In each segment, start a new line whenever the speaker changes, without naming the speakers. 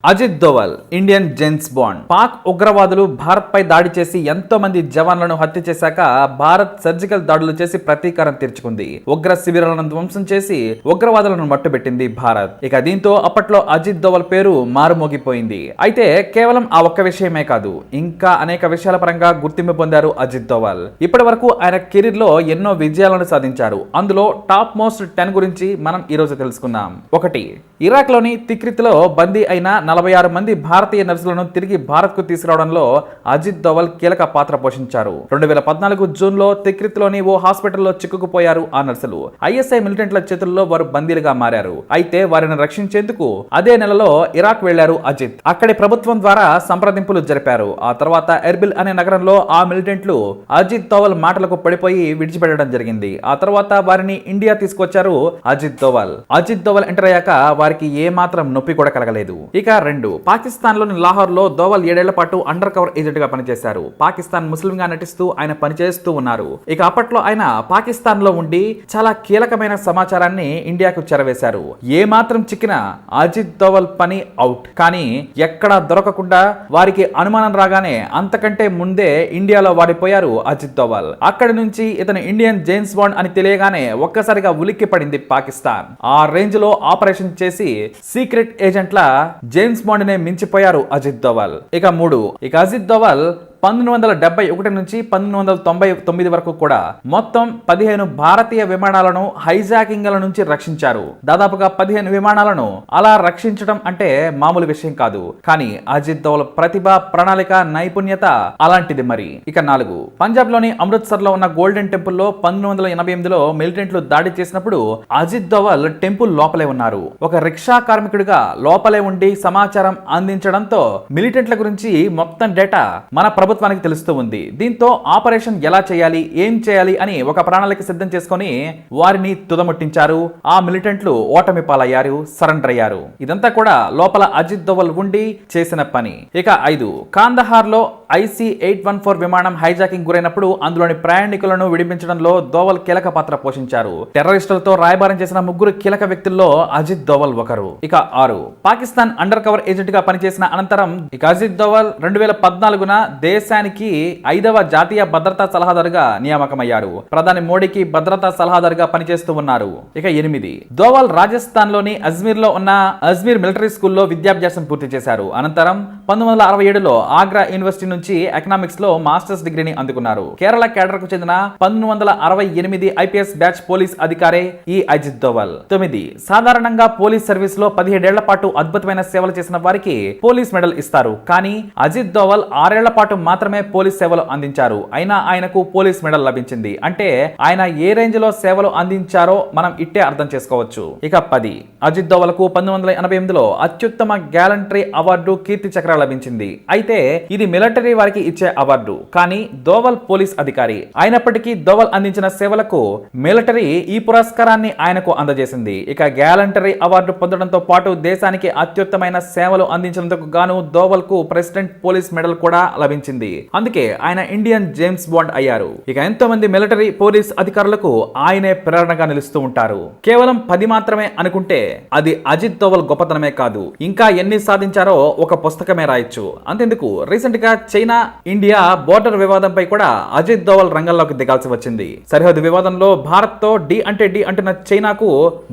Ajit Doval Indian James Bond. Pak ఉగ్రవాదులు భారత్ పై దాడి చేసి ఎంతో మంది జవాన్లను హత్య చేశాక భారత్ సర్జికల్ దాడులు చేసి ప్రతీకారం తీర్చుకుంది. ఉగ్ర శిబిరాలను ధ్వంసం చేసి ఉగ్రవాదులను మట్టుబెట్టింది భారత్. ఇక దీంతో అప్పట్లో అజిత్ దోవల్ పేరు మారుమోగిపోయింది. అయితే కేవలం ఆ ఒక్క విషయమే కాదు, ఇంకా అనేక విషయాల పరంగా గుర్తింపు పొందారు అజిత్ దోవల్. ఇప్పటి వరకు ఆయన కెరీర్ లో ఎన్నో విజయాలను సాధించారు. అందులో టాప్ మోస్ట్ 10 గురించి మనం ఈ రోజు తెలుసుకుందాం. 1. ఇరాక్ లోని తిక్రిత్ లో బందీ అయిన 46 మంది భారతీయ నర్సులను తిరిగి భారత్ కు తీసుకురావడంలో అజిత్ దోవల్ కీలక పాత్ర పోషించారు. 2014 జూన్ లో తిక్రిత్ లోని ఓ హాస్పిటల్లో చిక్కుకుపోయారు ఆ నర్సులు. ఐఎస్ఐ మిలిటెంట్ల చేతుల్లో వారు బందీలుగా మారారు. అయితే వారిని రక్షించేందుకు అదే నెలలో ఇరాక్ వెళ్లారు అజిత్. అక్కడి ప్రభుత్వం ద్వారా సంప్రదింపులు జరిపారు. ఆ తర్వాత ఎర్బిల్ అనే నగరంలో ఆ మిలిటెంట్లు అజిత్ దోవల్ మాటలకు పడిపోయి విడిచిపెట్టడం జరిగింది. ఆ తర్వాత వారిని ఇండియా తీసుకొచ్చారు అజిత్ దోవల్. అజిత్ దోవల్ ఎంటర్ అయ్యాక వారికి ఏ మాత్రం నొప్పి కూడా కలగలేదు. ఇక 2. పాకిస్తాన్ లోని లాహోర్ లో దోవల్ 7 ఏళ్ల పాటు అండర్ కవర్ ఏజెంట్ గా పనిచేశారు. పాకిస్తాన్ ముస్లిం గా నటిస్తూ ఆయన పనిచేస్తూ ఉన్నారు. ఇక అప్పట్లో ఆయన పాకిస్తాన్ లో ఉండి చాలా కీలకమైన సమాచారాన్ని ఇండియాకు చేరవేశారు. ఏ మాత్రం చిక్కిన అజిత్ దోవల్ పని అవుట్. కానీ ఎక్కడా దొరకకుండా వారికి అనుమానం రాగానే అంతకంటే ముందే ఇండియాలో వాడిపోయారు అజిత్ దోవల్. అక్కడి నుంచి ఇతను ఇండియన్ జేమ్స్ బాండ్ అని తెలియగానే ఒక్కసారిగా ఉలిక్కి పడింది పాకిస్తాన్. ఆ రేంజ్ లో ఆపరేషన్ చేసి సీక్రెట్ ఏజెంట్ల జేమ్స్ బాండ్ నే మించిపోయారు అజిత్ దోవల్. ఇక 3. అజిత్ దోవల్ 1971 నుంచి 1999 వరకు కూడా మొత్తం 15 భారతీయ విమానాలను హైజాకింగ్ల నుంచి రక్షించారు. దాదాపుగా 15 విమానాలను అలా రక్షించడం అంటే మామూలు విషయం కాదు. కానీ అజిత్ దోవల్ ప్రతిభ, ప్రణాళిక, నైపుణ్యత అలాంటిది మరి. ఇక 4. పంజాబ్ లోని అమృత్సర్ లో ఉన్న గోల్డెన్ టెంపుల్ లో 1988లో మిలిటెంట్లు దాడి చేసినప్పుడు అజిత్ దోవల్ టెంపుల్ లోపలే ఉన్నారు. ఒక రిక్షా కార్మికుడిగా లోపలే ఉండి సమాచారం అందించడంతో మిలిటెంట్ల గురించి మొత్తం డేటా మన ప్రభుత్వానికి తెలుస్తూ ఉంది. దీంతో ఆపరేషన్ ఎలా చేయాలి, ఏం చేయాలి అని ఒక ప్రణాళిక సిద్ధం చేసుకుని వారిని తుదముట్టించారు. ఆ మిలిటెంట్లు ఓటమి పాలయ్యారు, సరెండర్ అయ్యారు. ఇదంతా కూడా లోపల అజిత్ దోవల్ ఉండి చేసిన పని. ఇక 5. కాందహార్ లో IC-814 విమానం హైజాకింగ్ గురైనప్పుడు అందులోని ప్రయాణికులను విడిపించడంలో దోవల్ కీలక పాత్ర పోషించారు. టెర్రరిస్టులతో రాయబారం చేసిన 3 కీలక వ్యక్తుల్లో అజిత్ దోవల్ ఒకరు. ఇక 6. పాకిస్తాన్ అండర్ కవర్ ఏజెంట్ గా పనిచేసిన అనంతరం అజిత్ దోవల్ 2014న దేశానికి 5వ జాతీయ భద్రతా సలహాదారుగా నియామకమయ్యారు. ప్రధాని మోడీకి భద్రతా సలహాదారుగా పనిచేస్తూ ఉన్నారు. ఇక 8. దోవల్ రాజస్థాన్ లోని అజ్మీర్ లో ఉన్న అజ్మీర్ మిలిటరీ స్కూల్లో విద్యాభ్యాసం పూర్తి చేశారు. అనంతరం 1967లో ఆగ్రా యూనివర్సిటీ నుంచి ఎకనామిక్స్ లో మాస్టర్స్ డిగ్రీని అందుకున్నారు. కేరళ కేడర్ కు చెందిన 1968 ఐపీఎస్ బ్యాచ్ పోలీస్ అధికారే ఈ అజిత్ దోవల్. 9. సాధారణంగా పోలీస్ సర్వీస్ లో 17 ఏళ్ల పాటు అద్భుతమైన సేవలు చేసిన వారికి పోలీస్ మెడల్ ఇస్తారు. కానీ అజిత్ దోవల్ 6 ఏళ్ల పాటు మాత్రమే పోలీస్ సేవలు అందించారు. అయినా ఆయనకు పోలీస్ మెడల్ లభించింది. అంటే ఆయన ఏ రేంజ్ లో సేవలు అందించారో మనం ఇట్టే అర్థం చేసుకోవచ్చు. ఇక 10. అజిత్ దోవల్ కు 1988లో అత్యుత్తమ గ్యాలంటరీ అవార్డు, కీర్తి చక్ర లభించింది. అయితే ఇది మిలిటరీ వారికి ఇచ్చే అవార్డు. కానీ దోవల్ పోలీస్ అధికారి అయినప్పటికీ దోవల్ అందించిన సేవలకు మిలిటరీ ఈ పురస్కారాన్ని ఆయనకు అందజేసింది. ఇక గ్యాలంటరీ అవార్డు పొందడంతో పాటు దేశానికి అత్యుత్తమైన సేవలు అందించినందుకు గాను దోవల్ కు ప్రెసిడెంట్ పోలీస్ మెడల్ కూడా లభించింది. అందుకే ఆయన ఇండియన్ జేమ్స్ బాండ్ అయ్యారు. ఇక ఎంతో మంది మిలిటరీ, పోలీస్ అధికారులకు ఆయనే ప్రేరణగా నిలుస్తూ ఉంటారు. కేవలం 10 మాత్రమే అనుకుంటే అది అజిత్ దోవల్ గొప్పతనమే కాదు, ఇంకా ఎన్ని సాధించారో ఒక పుస్తకమే రాయొచ్చు. అంతెందుకు, రీసెంట్ గా చైనా ఇండియా బోర్డర్ వివాదంపై కూడా అజిత్ దోవల్ రంగంలోకి దిగాల్సి వచ్చింది. సరిహద్దు వివాదంలో భారత్ తో డి అంటున్న చైనాకు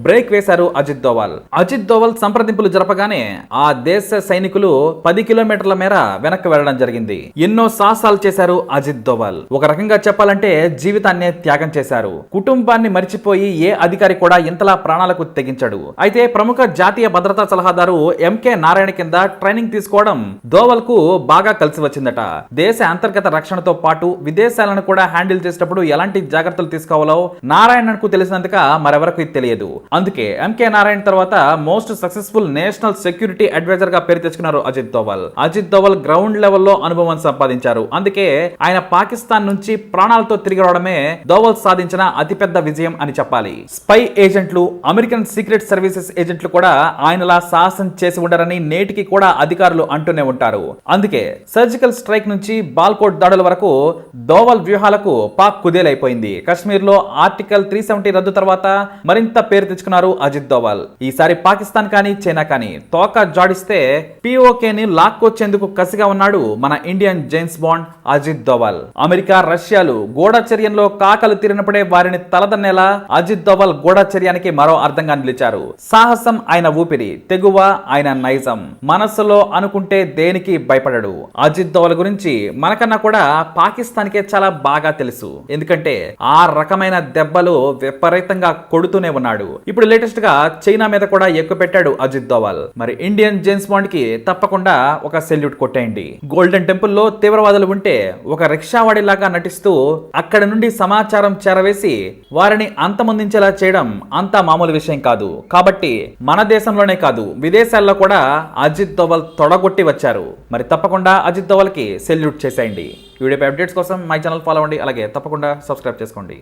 బ్రేక్ వేశారు అజిత్ దోవల్. అజిత్ దోవల్ సంప్రదింపులు జరపగానే ఆ దేశ సైనికులు 10 కిలోమీటర్ల మేర వెనక్కి వెళ్లడం జరిగింది. ఎన్నో సాహసాలు చేశారు అజిత్ దోవల్. ఒక రకంగా చెప్పాలంటే జీవితాన్నే త్యాగం చేశారు. కుటుంబాన్ని మరిచిపోయి ఏ అధికారి కూడా ఇంతలా ప్రాణాలకు తెగించడు. అయితే ప్రముఖ జాతీయ భద్రతా సలహాదారు ఎంకే నారాయణ కింద ట్రైనింగ్ తీసుకోవడం దోవల్ కు బాగా కలిసి వచ్చిందట. దేశ అంతర్గత రక్షణతో పాటు విదేశాలను కూడా హ్యాండిల్ చేసేటప్పుడు ఎలాంటి జాగ్రత్తలు తీసుకోవాలో నారాయణకు తెలిసినందుక మరెవరకు తెలియదు. అందుకే ఎంకే నారాయణ తర్వాత most successful national security advisor గా పేరు తెచ్చుకున్నారు అజిత్ దోవల్. అజిత్ దోవల్ గ్రౌండ్ లెవెల్లో అనుభవం సంపాదించారు. సంపాదించారు. అందుకే ఆయన పాకిస్తాన్ నుంచి ప్రాణాలతో తిరిగి రావడమే దోవల్ సాధించిన అతిపెద్ద విజయం అని చెప్పాలి. స్పై ఏజెంట్లు, అమెరికన్ సీక్రెట్ సర్వీసెస్ ఏజెంట్లు కూడా ఆయనలా సాహసం చేసి ఉండరని నేటికి కూడా అధికారులు అంటూనే ఉంటారు. అందుకే సర్జికల్ స్ట్రైక్ నుంచి బాల్కోట్ దాడుల వరకు దోవల్ వ్యూహాలకు పాక్ కుదేలైపోయింది. కశ్మీర్ లో ఆర్టికల్ 370 రద్దు తర్వాత మరింత పేరు తెచ్చుకున్నారు అజిత్ దోవల్. ఈసారి పాకిస్తాన్ కానీ చైనా కానీ తోక జాడిస్తే పిఓకేని లాక్కొచ్చేందుకు కసిగా ఉన్నాడు మన Indian James Bond Ajit Doval. America, రష్యాలు గూఢచర్యంలో కాకలు తీరినప్పుడే వారిని తలదన్నేలా అజిత్ దోవల్ గూఢచర్యానికి మరో అర్థంగా నిలిచారు. సాహసం ఆయన ఊపిరి, తెగువ ఆయన నైజం. మనస్సులో అనుకుంటే దేనికి భయపడడు. అజిత్ దోవల్ గురించి మనకన్నా కూడా పాకిస్తాన్కే చాలా బాగా తెలుసు. ఎందుకంటే ఆ రకమైన దెబ్బలు విపరీతంగా కొడుతూనే ఉన్నాడు. ఇప్పుడు లేటెస్ట్ గా చైనా మీద కూడా ఎక్కువ పెట్టాడు అజిత్ దోవల్. మరి ఇండియన్ జేమ్స్ బాండ్ కి తప్పకుండా ఒక సెల్యూట్ కొట్టేయండి. గోల్డెన్ టెంపుల్ లో తీవ్రవాదులు ఉంటే ఒక రిక్షావాడిలాగా నటిస్తూ అక్కడ నుండి సమాచారం చేరవేసి వారిని అంతమొందించేలా చేయడం అంత మామూలు విషయం కాదు. కాబట్టి మన దేశంలోనే కాదు విదేశాల్లో కూడా అజిత్ దోవల్ తొడగొట్టి వచ్చారు. మరి తప్పకుండా అజిత్ దోవల్ కి సెల్యూట్ చేసేయండి. వీడియోపై అప్డేట్స్ కోసం మై ఛానల్ ఫాలో అవ్వండి. అలాగే తప్పకుండా సబ్స్క్రైబ్ చేసుకోండి.